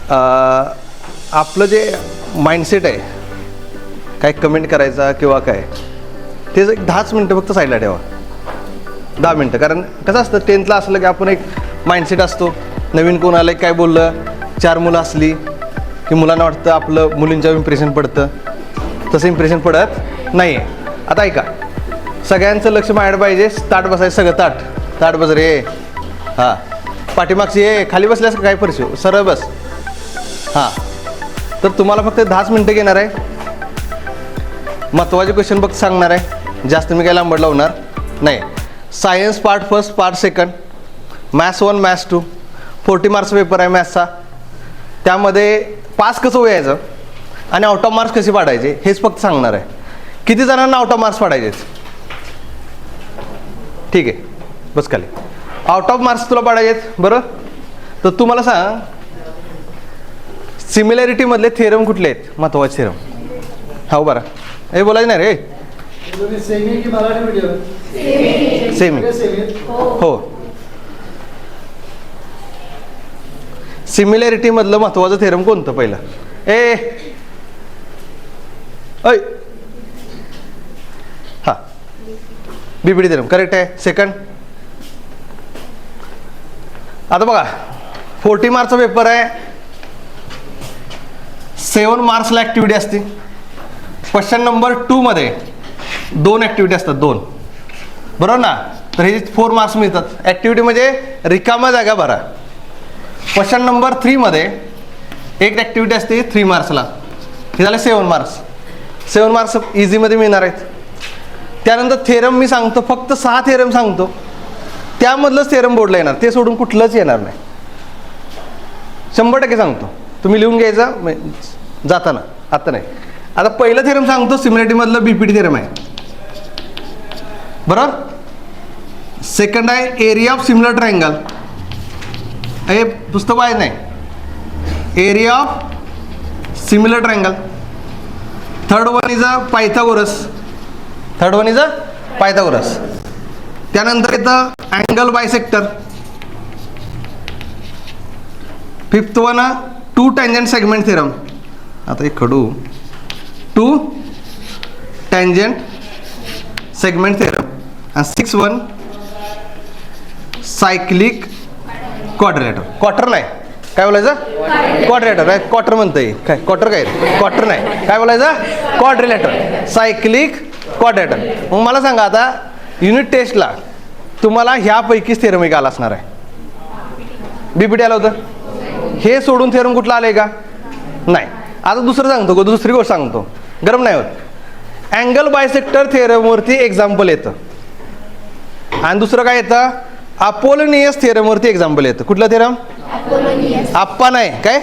आपलं जे माइंडसेट आहे काय कमेंट करायचा किंवा काय ते 10च मिनटं फक्त साईडला ठेवा. 10 मिनटं. कारण कसं असतं 10thला असलं की आपण एक माइंडसेट असतो. नवीन कोण आलं काय बोललं, 4 मुलं असली की मुलांना वाटतं आपलं मुलींच्यावर इम्प्रेशन पडतं. तसं इम्प्रेशन पडत नाही आहे. आता ऐका, सगळ्यांचं लक्ष माझ्याकडे पाहिजे. ताट बसायचं सगळं ताट बस रे. हां, पाठीमागची ये खाली बसल्यास काय परशो सरळ बस. हां, तर तुम्हाला फक्त 10च मिनटं घेणार आहे. महत्त्वाचे क्वेश्चन फक्त सांगणार आहे. जास्त मी काय लांबड लावणार नाही. Science part first part second, maths 1 maths 2 40 marks paper आहे मॅथ्सचा. त्यामध्ये पास कसं व्हायचं आणि आउट ऑफ मार्क्स कसे पाडायचे हेच फक्त सांगणार आहे. किती जणांना आउट ऑफ मार्क्स पाडायचे? ठीक आहे, बस खाली. आउट ऑफ मार्क्स तुला पाडायचे बरं. तर तू मला सांग, सिमिलॅरिटीमधले थेरम कुठले आहेत महत्त्वाचे थेरम? हो बरं, हे बोलायचं नाही रे. सेमी. हो, सिमिलॅरिटी मधलं महत्वाचं थेरम कोणतं पहिलं? हा, बीपीडी थेरम करेक्ट आहे. सेकंड, आता बघा 40 मार्क्सचा पेपर आहे. 7 मार्क्सला ऍक्टिव्हिटी असते. क्वेश्चन नंबर 2 मध्ये 2 ऍक्टिव्हिटी असतात, 2 बरोबर ना. तर हे 4 मार्क्स मिळतात. ऍक्टिव्हिटी म्हणजे रिकामा जागा भरा. क्वेश्चन नंबर 3 मध्ये एक ऍक्टिव्हिटी असते 3 मार्क्सला. हे झाले 7 मार्क्स. 7 मार्क्स इझीमध्ये मिळणार आहेत. त्यानंतर थेरम मी सांगतो, फक्त 6 थेरम सांगतो. त्यामधलंच थेरम बोर्डला येणार, ते सोडून कुठलंच येणार नाही. 100% सांगतो. तुम्ही लिहून घ्यायचं जाताना, आता नाही. आता पहिलं थेरम सांगतो, सिमिलॅरिटीमधलं बीपीटी थेरम आहे बरोबर. सेकंड आहे एरिया ऑफ सिमिलर ट्रायंगल. हे पुस्तक वाचायचं नाही. Area of similar triangle. Third one is a Pythagoras. त्यानंतर येतं angle bisector. Fifth one 2 tangent segment theorem. आता एक खडू 2 टँजंट सेगमेंट थेरम. आणि 6 वन सायक्लिक क्वाड्रिलेटर. क्वार्टर नाही, काय बोलायचं? क्वाड्रिलेटर आहे. क्वार्टर म्हणतंय काय? क्वार्टर काय? क्वार्टर नाही, काय बोलायचं? Quadrilateral, cyclic quadrilateral. मग मला सांगा, आता युनिट टेस्टला तुम्हाला ह्यापैकीच थेरम एक आला असणार आहे. बीपीटी आलं होतं. हे सोडून थेरम कुठला आलंय का? नाही. आता दुसरं सांगतो, दुसरी गोष्ट सांगतो, गरम नाही होत. अँगल बायसेक्टर थेरमवरती एक्झाम्पल येतं. आणि दुसरं काय येतं? अपोलोनियस थेरमवरती एक्झाम्पल येतं. कुठलं थेरम? आप्पा नाही, काय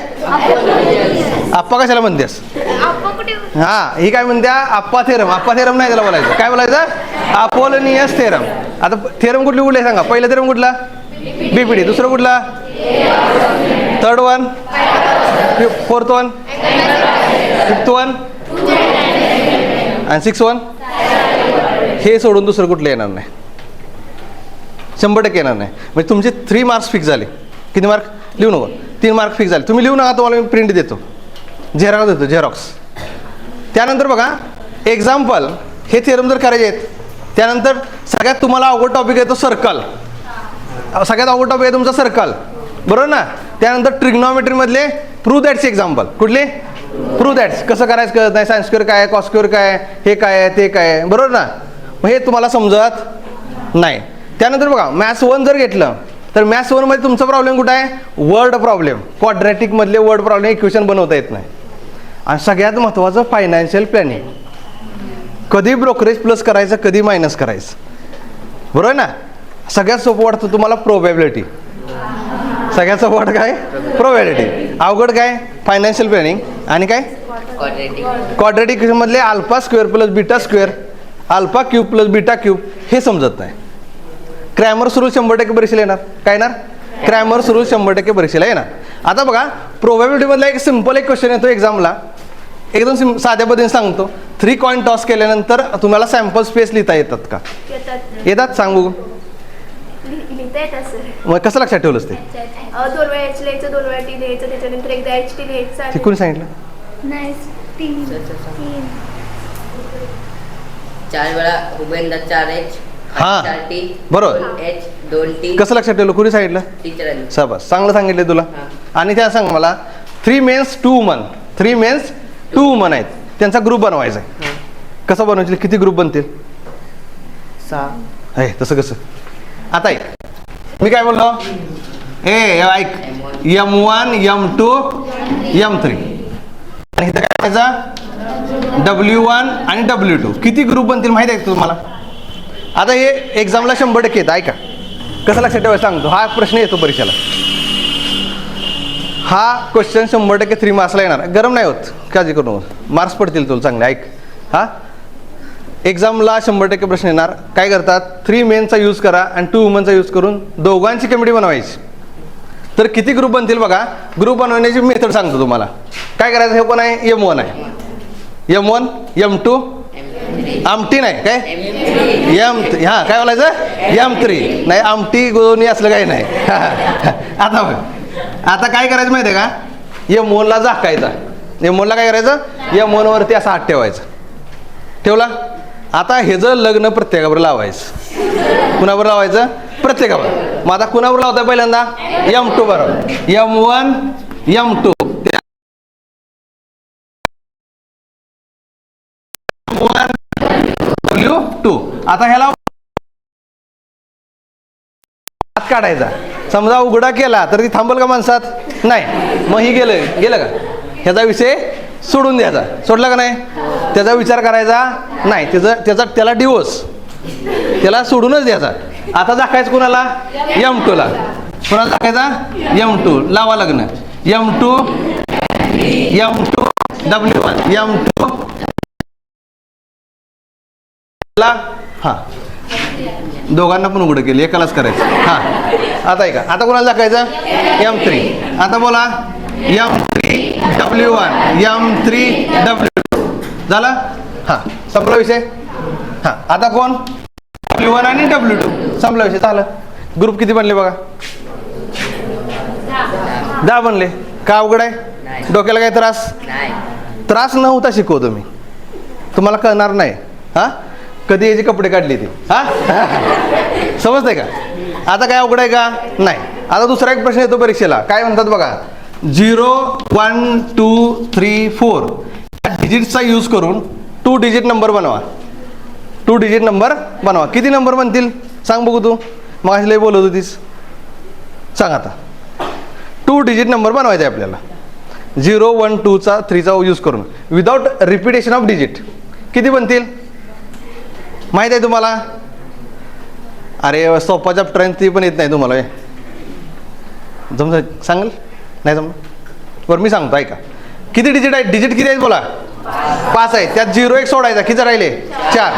आप्पा कशाला म्हणतेस? हा, ही काय म्हणत्या? आप्पा थेरम. आप्पा थेरम नाही त्याला बोलायचं. काय बोलायचं? Apollonius theorem. आता थेरम कुठली कुठले सांगा. पहिलं थेरम कुठला? बीपीडी. दुसरं कुठला? Third one, fourth one, fifth one आणि 6 वन. हे सोडून दुसरं कुठलं येणार नाही. 100% येणार नाही. म्हणजे तुमचे 3 मार्क्स फिक्स झाले. किती मार्क? लिहू नको. 3 मार्क फिक्स झाले. तुम्ही लिहू नका, तुम्हाला मी प्रिंट देतो, झेरॉक्स देतो, झेरॉक्स. त्यानंतर बघा एक्झाम्पल, हे थेरम जर करायचे आहेत. त्यानंतर सगळ्यात तुम्हाला अवघड टॉपिक येतो सर्कल. सगळ्यात अवघड टॉपिक आहे तुमचा सर्कल, बरोबर ना. त्यानंतर ट्रिग्नॉमेट्री मधले प्रूव्ह दॅट्स एक्झाम्पल. कुठले? Prove that's. कसं करायचं कळत नाही. साइन स्क्वेअर काय, कॉस स्क्वेअर काय, हे काय आहे, ते काय आहे, बरोबर ना. मग हे तुम्हाला समजत नाही. त्यानंतर बघा मॅथ्स 1 जर घेतलं तर मॅथ्स 1 मध्ये तुमचा प्रॉब्लेम कुठं आहे? Word problem. क्वाड्रॅटिक मधले वर्ड प्रॉब्लेम, इक्वेशन बनवता येत नाही. आणि सगळ्यात महत्त्वाचं फायनान्शियल प्लॅनिंग. कधी ब्रोकरेज प्लस करायचं, कधी मायनस करायचं, बरोबर ना. सगळ्यात सोपं वाटतं तुम्हाला प्रोबॅबिलिटी. सगळ्यात सोपं वाटतं काय? प्रोबॅबिलिटी. अवघड काय? Financial planning. आणि काय? क्वाड्रॅटिक मधले alpha square plus beta square, alpha cube plus beta cube, हे समजत नाही. क्रॅमर्स रूल 100% परीक्षेला येणार. काय येणार? क्रॅमर्स रूल 100% परीक्षेला येणार. आता बघा प्रोबॅबिलिटी मधला एक सिंपल एक क्वेश्चन येतो एक्झामला. एकदम साध्या पद्धतीने सांगतो. 3 कॉइन टॉस केल्यानंतर तुम्हाला सॅम्पल स्पेस लिहिता येतात का? येतात. सांगू येते तसं. मग कसं लक्षात ठेवलंस ते? 2 वेळा H लिहायचं, 2 वेळा T लिहायचं, त्याच्यानंतर एकदा HT लिहायचं. ते कोणी सांगितलं? नाही 3 4 वेळा हुबेंदा 4H हा. 4T बरोबर. 2H 2T. कसं लक्षात ठेवलं? कुणी सांगितलं? टीचरांनी. शाबास, चांगलं सांगितलं तुला. आणि त्या सांग मला 3 मेन्स 2 वुमन, 3 मेन्स 2 वुमन आहेत, त्यांचा ग्रुप बनवायचा आहे. कसं बनवायचं? किती ग्रुप बनतील? 6. आहे तसं कसं? आता ऐक, मी काय बोललो? ऐक, M1 M2 M3 आणि इथं काय करायचं? W1 आणि W2. किती ग्रुप बनतील माहिती आहे का तुम्हाला? आता हे एक्झामला 100% येतं. ऐका कसं लक्षात ठेवायचं सांगतो. हा प्रश्न येतो परीक्षेला. हा क्वेश्चन 100% 3 मार्क्सला येणार. गरम नाही होत, काळजी करू नको, मार्क्स पडतील तुला चांगले. ऐक, हा एक्झामला 100% प्रश्न येणार. काय करतात? 3 मेनचा यूज करा आणि 2 वुमनचा यूज करून दोघांची कमिटी बनवायची. तर किती ग्रुप बनतील बघा. ग्रुप बनवण्याची मेथड सांगतो तुम्हाला. काय करायचं? हे पण आहे M1 आहे, M1 M2 आमटी नाही काय M3. हां काय बोलायचं? M3 नाही, आमटी गोणी असलं काही नाही. आता बघ, आता काय करायचं माहिती आहे का? M1ला झाकायचा. M1ला काय करायचं? M1 वरती असा हात ठेवायचा. ठेवला. आता हे जर लग्न प्रत्येकावर लावायचं. कुणावर लावायचं? प्रत्येकावर. मग आता कुणावर लावताय पहिल्यांदा? M2 बरोबर. M1 M2 W2. आता ह्याला हात काढायचा. समजा उघडा केला तर ती थांबल का माणसात? नाही. मग ही गेलं का? ह्याचा विषय सोडून द्यायचा. सोडला का नाही? त्याचा विचार करायचा नाही. त्याला डिवोर्स, त्याला सोडूनच द्यायचा. आता दाखायचं कुणाला? M2ला. कुणाला दाखायचा? M2 लावा लग्न. M2 W1 M2 हा, दोघांना पण उघडं केलं, एकालाच करायचं. हा, आता ऐका, आता कोणाला दाखायचं? M3. आता बोला M3 W1 M3 W2 झाला. हा, संपला विषय. हा, आता कोण? W1 आणि W2 संपला विषय. झालं. ग्रुप किती बनले बघा? 10 बनले. का अवघड आहे? डोक्याला काही त्रास न होता शिकवतो मी, तुम्हाला कळणार नाही. हा, कधी याचे कपडे काढले ते. हा समजतंय का? आता काय अवघड आहे का? नाही. आता दुसरा एक प्रश्न येतो परीक्षेला. काय म्हणतात बघा? 0 1 2 3 4 डिजिटचा यूज करून 2 डिजिट नंबर बनवा. 2 डिजिट नंबर बनवा. किती नंबर बनतील सांग बघू तू. मग लय बोलत होतीस, सांग आता. 2 डिजिट नंबर बनवायचा आहे आपल्याला. 0 1 2 3चा यूज करून विदाउट रिपिटेशन ऑफ डिजिट. किती बनतील माहित आहे तुम्हाला? अरे सोपा चॅप्टर ती पण येत नाही तुम्हाला. सांगाल नाही जमलं? बरं मी सांगतो ऐका. किती डिजिट आहेत? डिजिट किती आहेत बोला? 5 आहेत. त्यात 0 एक सोडायचा. किती राहिले? 4.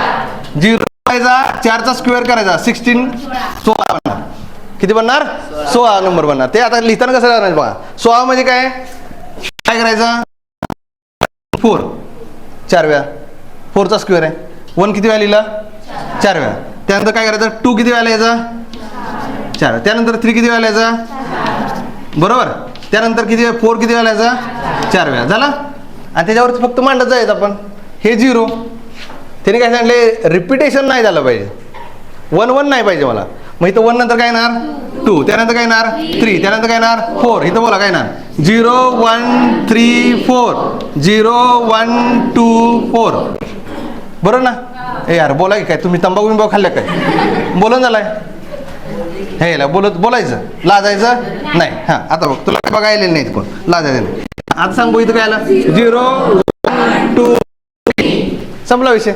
0 सोडायचा, 4चा स्क्वेअर करायचा, 16 16 बनणार. किती बनणार? 16 नंबर बनणार. ते आता लिहिताना कसं राहणार बघा. 16 म्हणजे काय करायचं? 4 4 वेळा. 4चा स्क्वेअर आहे. 1 किती वेळा लिहिला? 4 वेळा. त्यानंतर काय करायचं? 2 किती वेळा लिहायचा? 4. त्यानंतर 3 किती वेळा लिहायचा? बरोबर. त्यानंतर किती? 4 किती वेळा लिहायचा? 4 वेळा. झाला. आणि त्याच्यावरती फक्त मांडत जायचं आपण. हे 0 त्याने काय सांगितले? रिपिटेशन नाही झालं पाहिजे. 1 1 नाही पाहिजे मला. मग इथं 1 नंतर काय येणार? 2. त्यानंतर काय येणार? 3. त्यानंतर काय येणार? 4. इथं बोला काय येणार? 0 1 3 4 0 1 2 4. बरोबर ना? ए यार बोला की काय तुम्ही तंबाखू बिंबाखू खाल्ल्या काय? बोलून झालाय हे बोलायचं, लाजायचं नाही. हां आता बघ, तुला काय बघायला नाही कोण, लाजायचं नाही. आता सांग बघ इथं काय आलं? 0 1 2 3 संपला विषय.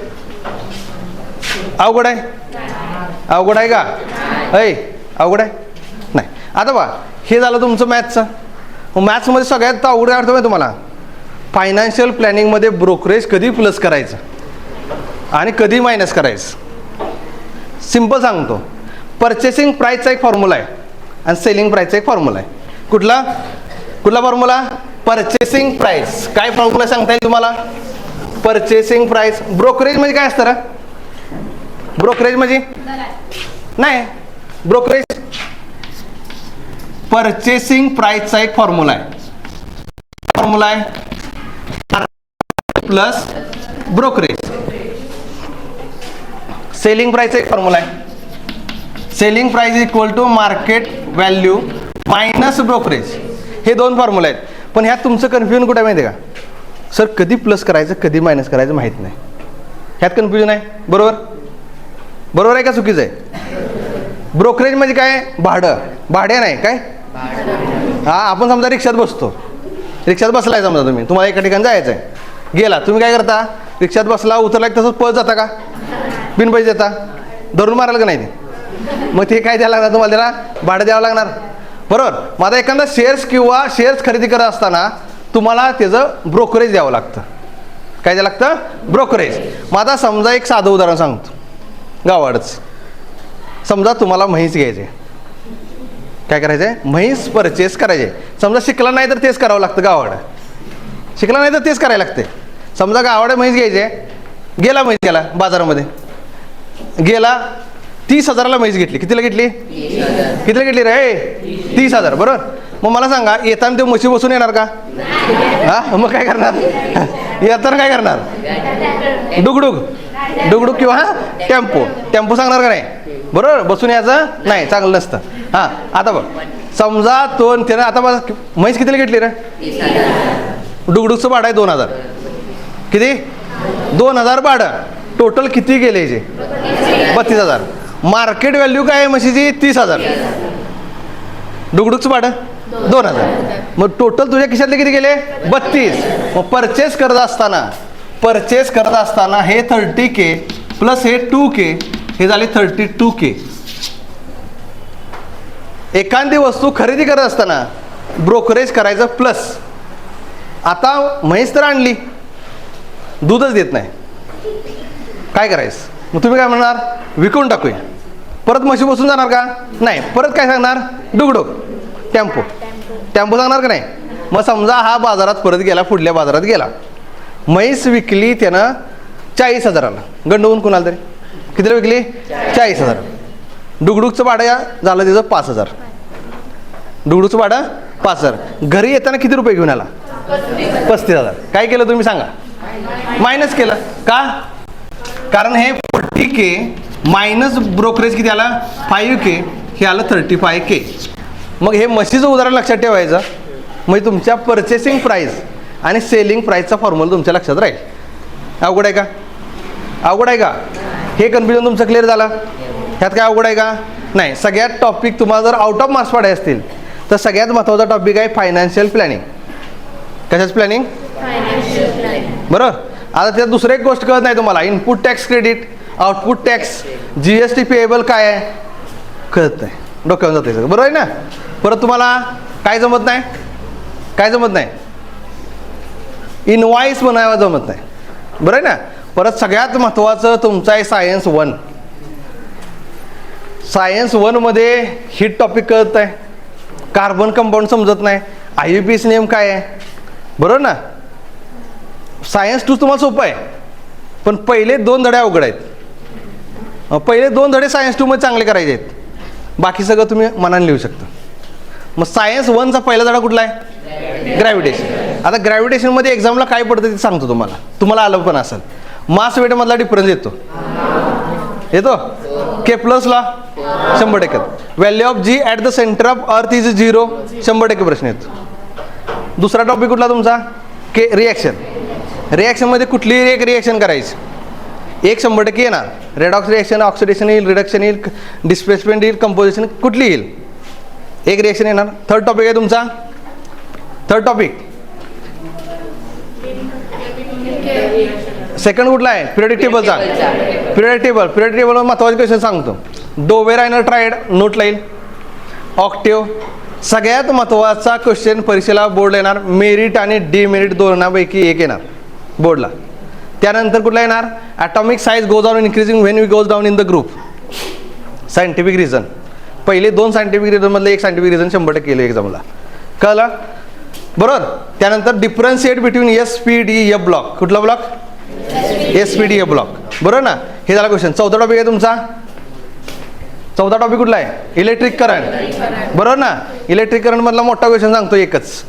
अवघड आहे? अवघड आहे का? अवघड आहे नाही. आता बघा, हे झालं तुमचं मॅथ्सचं. मॅथ्समध्ये सगळ्यात अवघड अर्थ आहे तुम्हाला फायनान्शियल प्लॅनिंगमध्ये ब्रोकरेज कधी प्लस करायचं आणि कधी मायनस करायचं. सिंपल सांगतो. परचेसिंग प्राईसचा एक फॉर्म्युला आहे आणि सेलिंग प्राईसचा एक फॉर्म्युला आहे. कुठला फॉर्म्युला? Purchasing price. काय फॉर्म्युला सांगता येईल तुम्हाला? Purchasing price. ब्रोकरेज म्हणजे काय असतं? ब्रोकरेज म्हणजे नाही, ब्रोकरेज परचेसिंग प्राइसचा एक फॉर्म्युला आहे प्लस ब्रोकरेज. सेलिंग प्राइसचा एक फॉर्म्युला आहे. Selling price equal to market value minus brokerage. हे दोन फॉर्म्युला आहेत. पण ह्यात तुमचं कन्फ्युजन कुठे माहिती आहे का सर, कधी प्लस करायचं कधी मायनस करायचं माहीत नाही. ह्यात कन्फ्युजन आहे. बरोबर आहे का चुकीचं आहे? ब्रोकरेज म्हणजे काय? भाडे नाही काय. हा, आपण समजा रिक्षात बसतो. रिक्षात बसलाय समजा तुम्हाला एका ठिकाणी जायचं आहे. गेला, तुम्ही काय करता? रिक्षात बसला, उतरला की तसंच पळत जाता का? बिन पैसे देता? धरून मारायला का नाही ते? मग ते काय द्यायला लागणार तुम्हाला? त्याला भाडं द्यावं लागणार. बरोबर. मग आता एखादा शेअर्स खरेदी करत असताना तुम्हाला त्याचं ब्रोकरेज द्यावं लागतं. काय द्यावं लागतं? ब्रोकरेज. मग आता समजा एक साधं उदाहरण सांगतो गावाडच. समजा तुम्हाला म्हैस घ्यायचे. काय करायचं आहे? म्हैस परचेस करायचे. समजा शिकला नाही तर तेच करावं लागतं गावाड. शिकला नाही तर तेच करायला लागते. समजा गावाडे म्हैस घ्यायचे. गेला म्हैस गेला बाजारामध्ये. गेला 30,000ला म्हैस घेतली. कितीला घेतली? कितीला घेतली रे? 30,000. बरोबर. मग मला सांगा, येताना ते म्हशी बसून येणार का? हा, मग काय करणार? येताना काय करणार? डुगडुग किंवा टेम्पो सांगणार का नाही? बरोबर. बसून यायचं नाही, चांगलं नसतं. हां, आता बघ, समजा त्यानं आता बघ म्हैस कितीला घेतली रे? डुगडुगचं भाडं आहे 2,000. किती? 2,000 भाडं. टोटल किती गेले जे? 32,000. मार्केट व्हॅल्यू काय आहे म्हशीची? 30,000. डुगडुगचं भाडं 2,000. मग टोटल तुझ्या खिशातले किती गेले? 32. मग परचेस करत असताना हे 30K प्लस हे 2K, हे झाले 32K. एखादी वस्तू खरेदी करत असताना ब्रोकरेज करायचं प्लस. आता म्हैस तर आणली, दूधच देत नाही, काय करायचं? मग तुम्ही काय म्हणणार? विकून टाकूया. परत म्हशी बसून जाणार का? नाही. परत काय सांगणार? डुगडुग, टेम्पो सांगणार का नाही? मग समजा हा बाजारात परत गेला, पुढल्या बाजारात गेला, म्हैस विकली त्यानं 40,000ला. गंडवून कुणाला तरी कितीला विकली? 40,000. डुगडुगचं भाडं झालं त्याचं 5,000. डुगडुगचं भाडं 5,000. घरी येताना किती रुपये घेऊन आला? 35,000. काय केलं तुम्ही सांगा? मायनस केलं का? कारण हे 40K मायनस ब्रोकरेज किती आला? 5K. हे आलं 35K. मग हे म्हशीचं उदाहरण लक्षात ठेवायचं. म्हणजे तुमच्या परचेसिंग प्राईस आणि सेलिंग प्राईसचा फॉर्म्युला तुमच्या लक्षात राहील. अवघड आहे का? अवघड आहे का? हे कन्फ्युजन तुमचं क्लिअर झालं? ह्यात काय अवघड आहे का? नाही. सगळ्यात टॉपिक तुम्हाला जर आउट ऑफ मार्क्स पाडायचे असतील तर सगळ्यात महत्त्वाचा टॉपिक आहे फायनान्शियल प्लॅनिंग. कशाच प्लॅनिंग? बरोबर. आता त्यात दुसरं एक गोष्ट कळत नाही तुम्हाला. Input tax credit, output tax, GST payable काय आहे कळत नाही. डोक्यावर जाते सगळं. बरोबर आहे ना? परत तुम्हाला काय जमत नाही? इनवॉइस बनायला जमत नाही. बरं आहे ना? परत सगळ्यात महत्त्वाचं तुमचं आहे सायन्स 1. सायन्स 1 मध्ये हिट टॉपिक कळत आहे, कार्बन कंपाऊंड समजत नाही, IUPAC नेम काय आहे. बरोबर ना? सायन्स 2 तुम्हाला सोपं आहे, पण पहिले 2 धडे अवघड आहेत. पहिले 2 धडे सायन्स 2 मध्ये चांगले करायचे आहेत. बाकी सगळं तुम्ही मनाने लिहू शकता. मग सायन्स 1चा पहिला धडा कुठला आहे? ग्रॅव्हिटेशन. आता ग्रॅव्हिटेशनमध्ये एक्झामला काय पडतं ते सांगतो तुम्हाला आलं पण असेल. मास वेटमधला डिफरन्स येतो केप्लर्सला 100%. Value of G at the centre of earth is 0. 100% प्रश्न येतो. दुसरा टॉपिक कुठला तुमचा? रिॲक्शनमध्ये कुठलीही एक रिॲक्शन करायची, एक 100% येणार. रेडॉक्स रिॲक्शन, ऑक्सिडेशन येईल, रिडक्शन येईल, डिस्प्लेसमेंट येईल, कंपोजिशन, कुठली येईल एक रिॲक्शन येणार. थर्ड टॉपिक आहे तुमचा. थर्ड टॉपिक सेकंड कुठला आहे? पिरियडिक टेबलचा. पिरियडिक टेबल महत्त्वाचे क्वेश्चन सांगतो. डोवेरायनर ट्रायड नोट लाईल. ऑक्टेव सगळ्यात महत्त्वाचा क्वेश्चन परीक्षेला बोर्डला येणार. मेरिट आणि डिमेरिट दोनापैकी एक येणार बोर्डला. त्यानंतर कुठला येणार? Atomic size goes on increasing when we goes down in the group. Scientific reason. पहिले 2 सायंटिफिक रिझनमधले एक सायंटिफिक रिझन 100% केलं एक्झामला. कळलं? बरोबर. त्यानंतर डिफरन्शिएट बिटवीन SPDF ब्लॉक. कुठला ब्लॉक? SPDF block. बरोबर ना? हे झाला क्वेश्चन. चौथा टॉपिक आहे तुमचा 14 टॉपिक कुठला आहे? Electric current. बरोबर ना? इलेक्ट्रिक करंटमधला मोठा क्वेश्चन सांगतो एकच.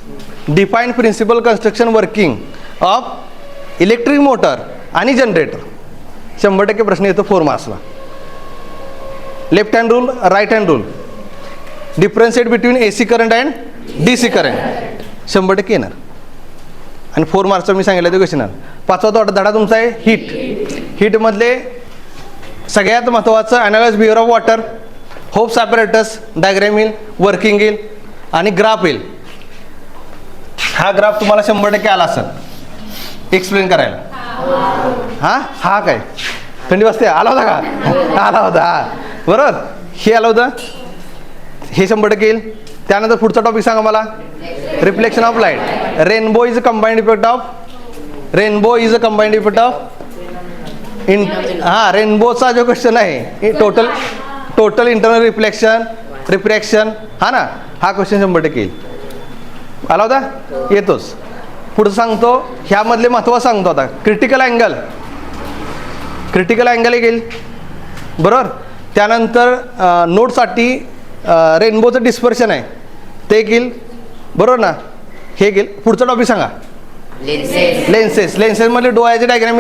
Define principle construction working of electric motor आणि जनरेटर. 100% प्रश्न येतो 4 मार्क्सला. Left hand rule, right hand rule, differentiate between AC current and DC current. 100% येणार. आणि 4 मार्क्सचा मी सांगितलं ते क्वेश्चन. 5वा धडा तुमचा आहे हीट. हीटमधले सगळ्यात महत्त्वाचं analyse behaviour of water, hopes apparatus, diagram येईल, वर्किंग येईल आणि ग्राफ येईल. हा ग्राफ तुम्हाला 100% आला असेल एक्सप्लेन करायला. हा काय थंडी वाजते आला होता का? आला होता. हा बरोबर. हे आलं होतं, हे 100% येईल. त्यानंतर पुढचा टॉपिक सांगा मला. Reflection of light. Rainbow is a combined effect of रेनबोचा जो क्वेश्चन आहे टोटल इंटरनल रिफ्रॅक्शन हा ना, हा क्वेश्चन 100% येईल. आला होता? येतोच. पुढं सांगतो, ह्यामधले महत्त्व सांगतो आता. क्रिटिकल अँगल एक येईल. बरोबर. त्यानंतर नोटसाठी रेनबोचं डिस्पर्शन आहे ते येईल. बरोबर ना? हे येईल. पुढचा टॉपिक सांगा. लेन्सेसमधले डोळ्याची डायग्राम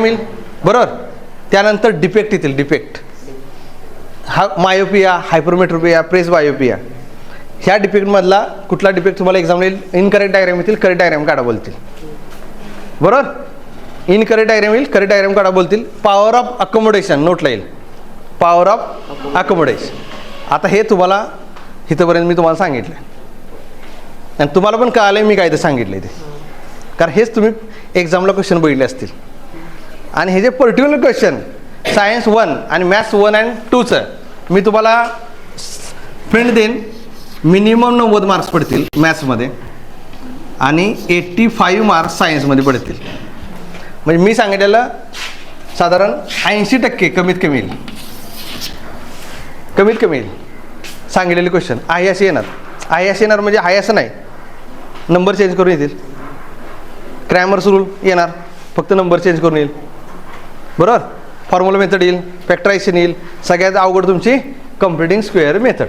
येईल. बरोबर. त्यानंतर डिफेक्ट येतील. डिफेक्ट हा मायोपिया, हायपरमेट्रोपिया, प्रेस बायोपिया. ह्या डिफेक्टमधला कुठला डिफेक्ट तुम्हाला एक्झाम येईल? इनकरेक्ट डायग्राम येतील, करेक्ट डायग्राम काढा बोलतील. बरोबर. इनकरेक्ट डायग्राम येईल, करेक्ट डायग्राम काढा बोलतील. पॉवर ऑफ अकोमोडेशन नोटला येईल. Power of accommodation. आता हे तुम्हाला इथंपर्यंत मी तुम्हाला सांगितलं आणि तुम्हाला पण कळालं मी काय ते सांगितलं ते, कारण हेच तुम्ही एक्झामला क्वेश्चन बघितले असतील. आणि हे जे पर्टिक्युलर क्वेश्चन सायन्स 1 आणि मॅथ्स 1 आणि 2चं मी तुम्हाला प्रिंट देईन. मिनिमम 90 मार्क्स पडतील मॅथ्समध्ये आणि 85 मार्क्स सायन्समध्ये पडतील. म्हणजे मी सांगितलेलं साधारण 80% कमीत कमी येईल. सांगितलेले क्वेश्चन आहे असे येणार म्हणजे आहे असं नाही. नंबर चेंज करून येतील. क्रॅमर्स रूल येणार, फक्त नंबर चेंज करून येईल. बरोबर. फॉर्म्युला मेथड येईल, फॅक्टरायझेशन येईल. सगळ्यात अवघड तुमची कम्प्युटिंग स्क्वेअर मेथड.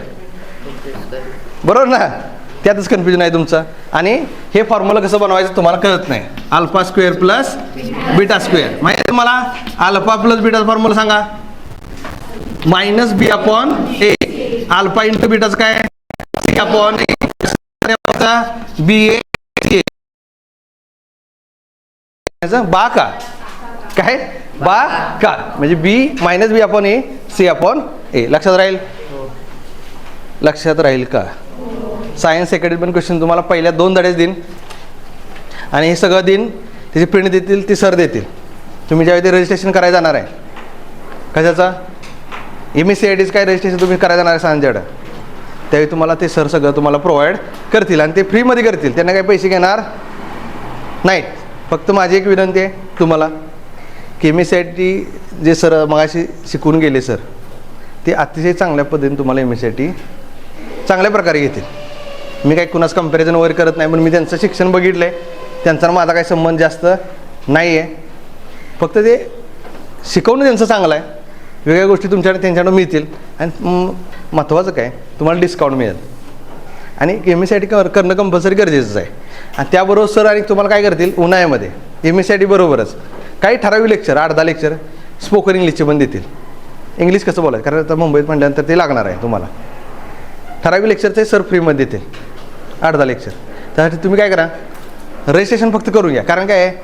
बरोबर ना? त्यातच कन्फ्युजन आहे तुमचं. आणि हे फॉर्म्युला कसं बनवायचं तुम्हाला कळत नाही. Alpha square plus beta square माहिती आहे तुम्हाला? अल्फा प्लस बीटा फॉर्म्युला सांगा. Minus b upon a. Alpha into बीटाचं काय? सी अपॉन ए. बी ए बा का काय? बा का म्हणजे बी मायनस बी अपॉन ए, सी अपॉन ए. लक्षात राहील का? सायन्स अकॅडमी पण क्वेश्चन तुम्हाला पहिल्या 2 धड्याच देईन आणि हे सगळं देईन. त्याची प्रिंट देतील, ती सर देतील. तुम्ही ज्यावेळी ते रजिस्ट्रेशन करायला जाणार आहे कशाचा MSCITचं काय रजिस्ट्रेशन तुम्ही करायला जाणार आहे सांजेड, त्यावेळी तुम्हाला ते सर सगळं तुम्हाला प्रोव्हाइड करतील आणि ते फ्रीमध्ये करतील. त्यांना काही पैसे घेणार नाहीत. फक्त माझी एक विनंती आहे तुम्हाला की MSCIT जे सर मगाशी शिकून गेले सर ते अतिशय चांगल्या पद्धतीने तुम्हाला MSCIT चांगल्या प्रकारे घेतील. मी काही कुणाच कंपॅरिझन वगैरे करत नाही, पण मी त्यांचं शिक्षण बघितलं आहे. त्यांचा माझा काही संबंध जास्त नाही आहे. फक्त ते शिकवणं त्यांचं चांगलं आहे. वेगळ्या गोष्टी तुमच्याकडे त्यांच्याकडून मिळतील आणि महत्त्वाचं काय तुम्हाला डिस्काउंट मिळेल. आणि MSCIT करणं कंपल्सरी गरजेचंच आहे. आणि त्याबरोबर सर आणि तुम्हाला काय करतील उन्हाळ्यामध्ये MSCIT बरोबरच काही ठराविक लेक्चर 8-10 लेक्चर स्पोकन इंग्लिशचे पण देतील. इंग्लिश कसं बोलायचं कारण आता मुंबईत म्हटल्यानंतर ते लागणार आहे तुम्हाला. ठराविक लेक्चरचे सर फ्रीमध्ये देतील 8-10 लेक्चर. त्यासाठी तुम्ही काय करा रजिस्ट्रेशन फक्त करून घ्या. कारण काय आहे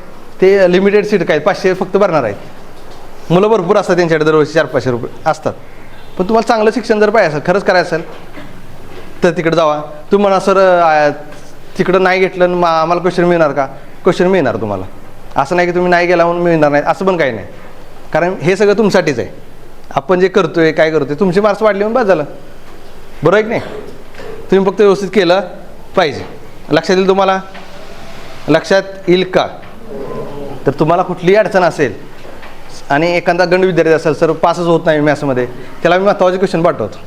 ते लिमिटेड सीट काय 500 फक्त भरणार आहेत. मुलं भरपूर असतात त्यांच्याकडे दरवर्षी 400-500 रुपये असतात. पण तुम्हाला चांगलं शिक्षण जर पाहिजे असेल खरंच करायचं असेल तर तिकडे जावा. तुम्ही म्हणा सर तिकडं नाही घेतलं आम्हाला क्वेश्चन मिळणार का? क्वेश्चन मिळणार तुम्हाला. असं नाही की तुम्ही नाही गेला म्हणून मिळणार नाही असं पण काही नाही. कारण हे सगळं तुमच्यासाठीच आहे. आपण जे करतोय काय करतोय तुमचे मार्क्स वाढले म्हणून बस झालं. बरोबर आहे की नाही? तुम्ही फक्त व्यवस्थित केलं पाहिजे. लक्षात येईल तुम्हाला? लक्षात येईल का? तर तुम्हाला कुठलीही अडचण असेल आणि एखादा गंड विद्यार्थी असेल सर पासच होत नाही मॅथ्समध्ये त्याला मी महत्त्वाचे क्वेश्चन पाठवतो.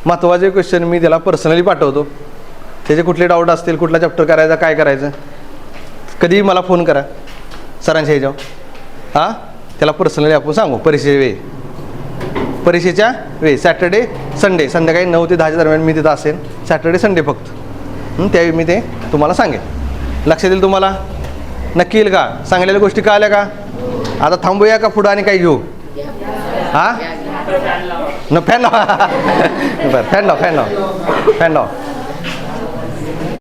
महत्त्वाचे क्वेश्चन मी त्याला पर्सनली पाठवतो. त्याचे कुठले डाऊट असतील कुठला चॅप्टर करायचा काय करायचं कधीही मला फोन करा सरांच्या ह्याच्यावर. त्याला पर्सनली आपण सांगू परीक्षे वेळी. परीक्षेच्या वेळी सॅटर्डे संडे संध्याकाळी 9 ते 10च्या दरम्यान मी तिथं असेल. सॅटर्डे संडे फक्त. त्यावेळी मी ते तुम्हाला सांगेन. लक्षात येईल तुम्हाला? नक्की येईल का? सांगलेल्या गोष्टी कळाल्या का? आता थांबूया का पुढं आणि काही घेऊ? हां न फॅन लावा. बरं फॅन लावा.